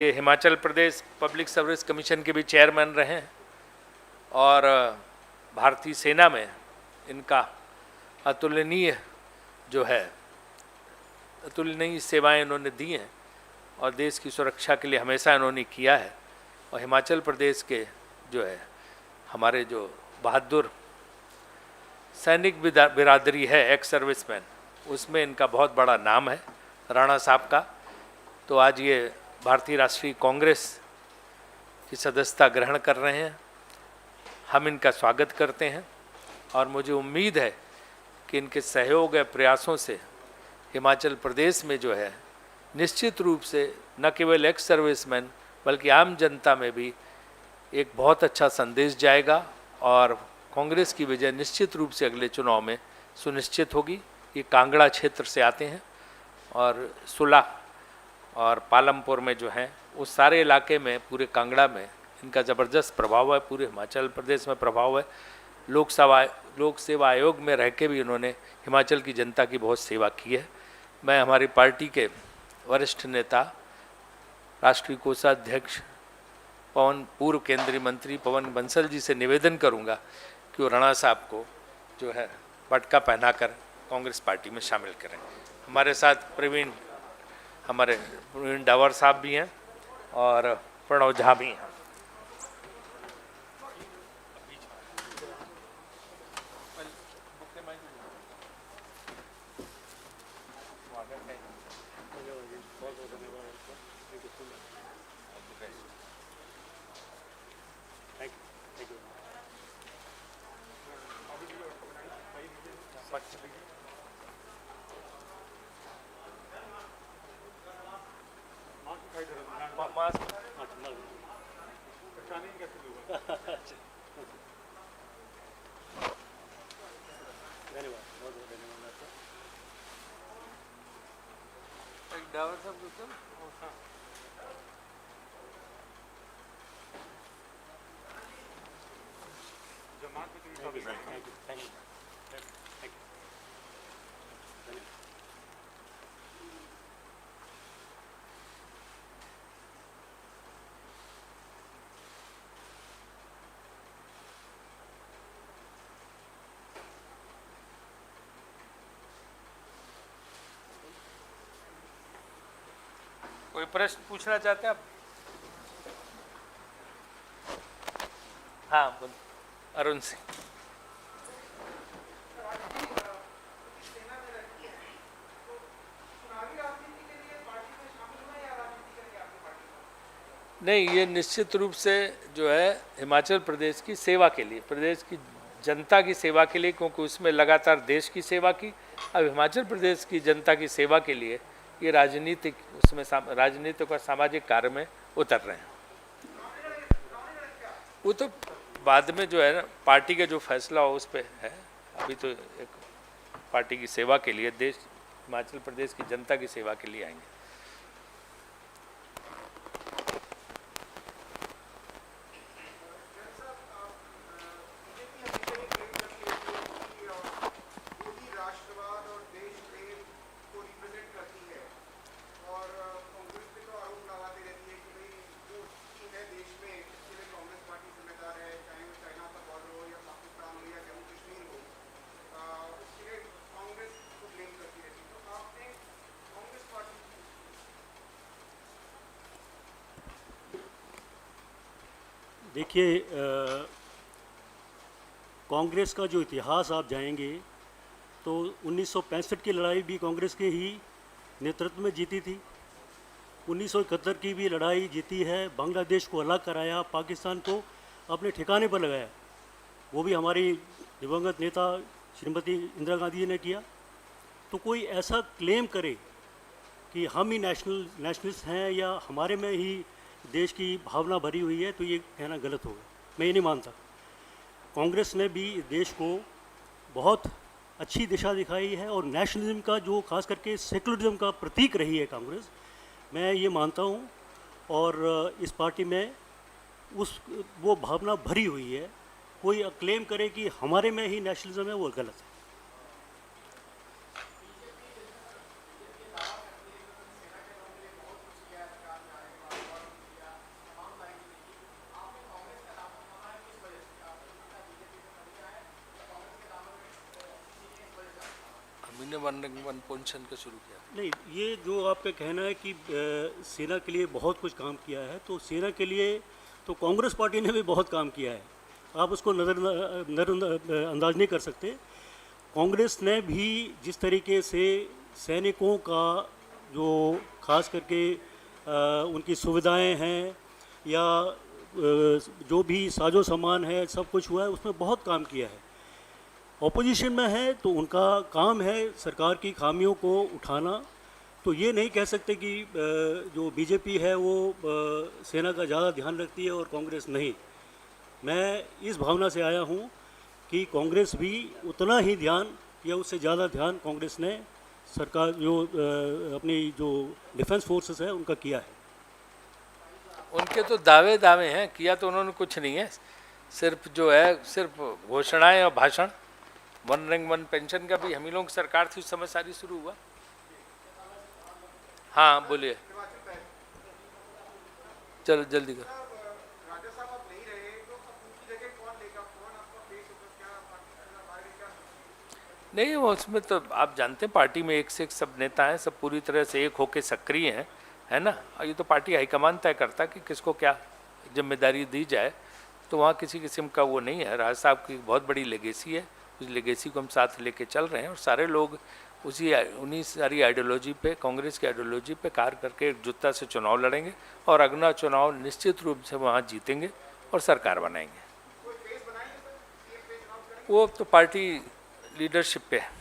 ये Himachal Pradesh public service commission के भी चेयरमैन रहे हैं और भारतीय सेना में इनका अतुलनीय अतुलनीय सेवाएं इन्होंने दी हैं और देश की सुरक्षा के लिए हमेशा इन्होंने किया है। और हिमाचल प्रदेश के हमारे जो बहादुर सैनिक बिरादरी है, एक्स सर्विसमैन, उसमें इनका बहुत बड़ा नाम है, राणा साहब का। तो आज ये भारतीय राष्ट्रीय कांग्रेस की सदस्यता ग्रहण कर रहे हैं। हम इनका स्वागत करते हैं और मुझे उम्मीद है कि इनके सहयोग या प्रयासों से हिमाचल प्रदेश में निश्चित रूप से न केवल एक्स सर्विसमैन बल्कि आम जनता में भी एक बहुत अच्छा संदेश जाएगा और कांग्रेस की विजय निश्चित रूप से अगले चुनाव में सुनिश्चित होगी। ये कांगड़ा क्षेत्र से आते हैं और सुला और पालमपुर में उस सारे इलाके में, पूरे कांगड़ा में इनका ज़बरदस्त प्रभाव है, पूरे हिमाचल प्रदेश में प्रभाव है। लोक सेवा आयोग में रह के भी इन्होंने हिमाचल की जनता की बहुत सेवा की है। मैं हमारी पार्टी के वरिष्ठ नेता, राष्ट्रीय कोषाध्यक्ष पूर्व केंद्रीय मंत्री पवन बंसल जी से निवेदन करूंगा कि वो राणा साहब को पटका पहनाकर कांग्रेस पार्टी में शामिल करें। हमारे साथ प्रवीण डावर साहब भी हैं और प्रणव झा भी हैं। कोई प्रश्न पूछना चाहते हैं आप? हाँ बोल, अरुण सिंह। नहीं, ये निश्चित रूप से हिमाचल प्रदेश की सेवा के लिए, प्रदेश की जनता की सेवा के लिए, क्योंकि उसमें लगातार देश की सेवा की। अब हिमाचल प्रदेश की जनता की सेवा के लिए ये राजनीतिक और सामाजिक कार्य में उतर रहे हैं। वो तो बाद में पार्टी का जो फैसला हो उस पर है। अभी तो एक पार्टी की सेवा के लिए, हिमाचल प्रदेश की जनता की सेवा के लिए आएंगे। देखिए, कांग्रेस का जो इतिहास आप जाएंगे तो 1965 की लड़ाई भी कांग्रेस के ही नेतृत्व में जीती थी। 1971 की भी लड़ाई जीती है, बांग्लादेश को अलग कराया, पाकिस्तान को अपने ठिकाने पर लगाया, वो भी हमारी दिवंगत नेता श्रीमती इंदिरा गांधी ने किया। तो कोई ऐसा क्लेम करे कि हम ही नेशनलिस्ट हैं या हमारे में ही देश की भावना भरी हुई है, तो ये कहना गलत होगा। मैं ये नहीं मानता। कांग्रेस ने भी देश को बहुत अच्छी दिशा दिखाई है और नेशनलिज्म का, जो खास करके सेकुलरिज्म का प्रतीक रही है कांग्रेस, मैं ये मानता हूँ। और इस पार्टी में वो भावना भरी हुई है। कोई क्लेम करे कि हमारे में ही नेशनलिज्म है, वो गलत है। वन रैंक वन पेंशन का शुरू किया? नहीं, ये जो आपका कहना है कि सेना के लिए बहुत कुछ काम किया है, तो सेना के लिए तो कांग्रेस पार्टी ने भी बहुत काम किया है, आप उसको नज़रअंदाज नहीं कर सकते। कांग्रेस ने भी जिस तरीके से सैनिकों का जो खास करके उनकी सुविधाएं हैं या जो भी साजो सामान है सब कुछ हुआ है, उसमें बहुत काम किया है। ऑपोजिशन में है तो उनका काम है सरकार की खामियों को उठाना। तो ये नहीं कह सकते कि जो बीजेपी है वो सेना का ज़्यादा ध्यान रखती है और कांग्रेस नहीं। मैं इस भावना से आया हूँ कि कांग्रेस भी उतना ही ध्यान या उससे ज़्यादा ध्यान कांग्रेस ने सरकार जो अपनी जो डिफेंस फोर्सेस है उनका किया है। उनके तो दावे हैं, किया तो उन्होंने कुछ नहीं है, सिर्फ जो है सिर्फ घोषणाएं और भाषण। वन रैंक वन पेंशन का भी हम ही लोगों की सरकार थी उस समय सारी शुरू हुआ। हाँ बोलिए, चलो जल्दी करो। नहीं, वो उसमें तो आप जानते हैं पार्टी में एक से एक सब नेता हैं, सब पूरी तरह से एक होके सक्रिय हैं, है ना। और ये तो पार्टी हाईकमान तय करता है कि किसको क्या जिम्मेदारी दी जाए, तो वहाँ किसी किस्म का वो नहीं है। राज साहब की बहुत बड़ी लेगेसी है, उस लेगेसी को हम साथ लेके चल रहे हैं और सारे लोग उन्हीं सारी आइडियोलॉजी पे, कांग्रेस की आइडियोलॉजी पे कार्य करके एकजुटता से चुनाव लड़ेंगे और अगला चुनाव निश्चित रूप से वहाँ जीतेंगे और सरकार बनाएंगे। वो तो पार्टी लीडरशिप पे है।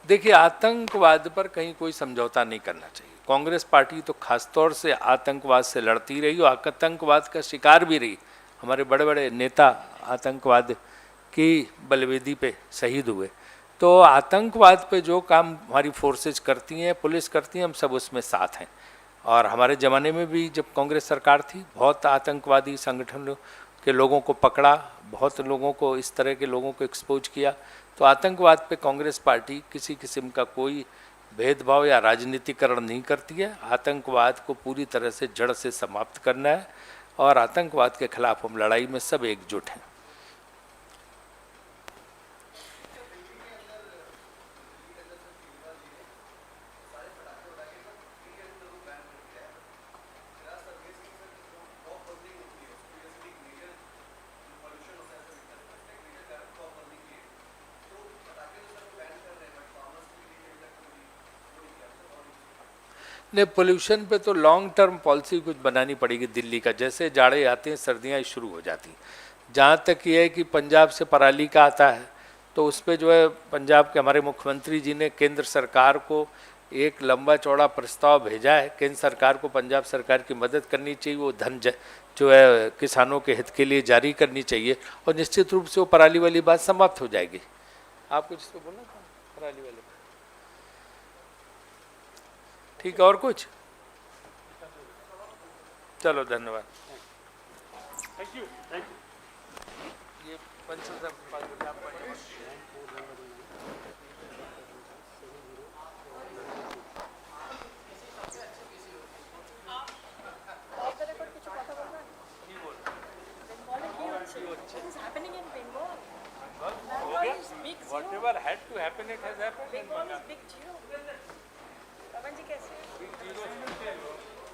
देखिए, आतंकवाद पर कहीं कोई समझौता नहीं करना चाहिए। कांग्रेस पार्टी तो खासतौर से आतंकवाद से लड़ती रही और आतंकवाद का शिकार भी रही। हमारे बड़े बड़े नेता आतंकवाद की बलवेदी पे शहीद हुए। तो आतंकवाद पे जो काम हमारी फोर्सेज करती हैं, पुलिस करती हैं, हम सब उसमें साथ हैं। और हमारे ज़माने में भी जब कांग्रेस सरकार थी, बहुत आतंकवादी संगठनों के लोगों को पकड़ा, बहुत लोगों को इस तरह के लोगों को एक्सपोज किया। तो आतंकवाद पे कांग्रेस पार्टी किसी किस्म का कोई भेदभाव या राजनीतिकरण नहीं करती है। आतंकवाद को पूरी तरह से जड़ से समाप्त करना है और आतंकवाद के खिलाफ हम लड़ाई में सब एकजुट हैं। नहीं, पोल्यूशन पे तो लॉन्ग टर्म पॉलिसी कुछ बनानी पड़ेगी दिल्ली का। जैसे जाड़े आते हैं, सर्दियाँ शुरू हो जाती हैं। जहाँ तक ये है कि पंजाब से पराली का आता है, तो उस पर जो है पंजाब के हमारे मुख्यमंत्री जी ने केंद्र सरकार को एक लंबा चौड़ा प्रस्ताव भेजा है। केंद्र सरकार को पंजाब सरकार की मदद करनी चाहिए, वो धन जो है किसानों के हित के लिए जारी करनी चाहिए और निश्चित रूप से वो पराली वाली बात समाप्त हो जाएगी। आप कुछ तो बोलना था पराली वाली? ठीक है, और कुछ? चलो, धन्यवाद। Thank you. ये पंचम साहब whatever had to happen, it has happened. Bengal is big zero. Pavan ji, कैसे? Big zero.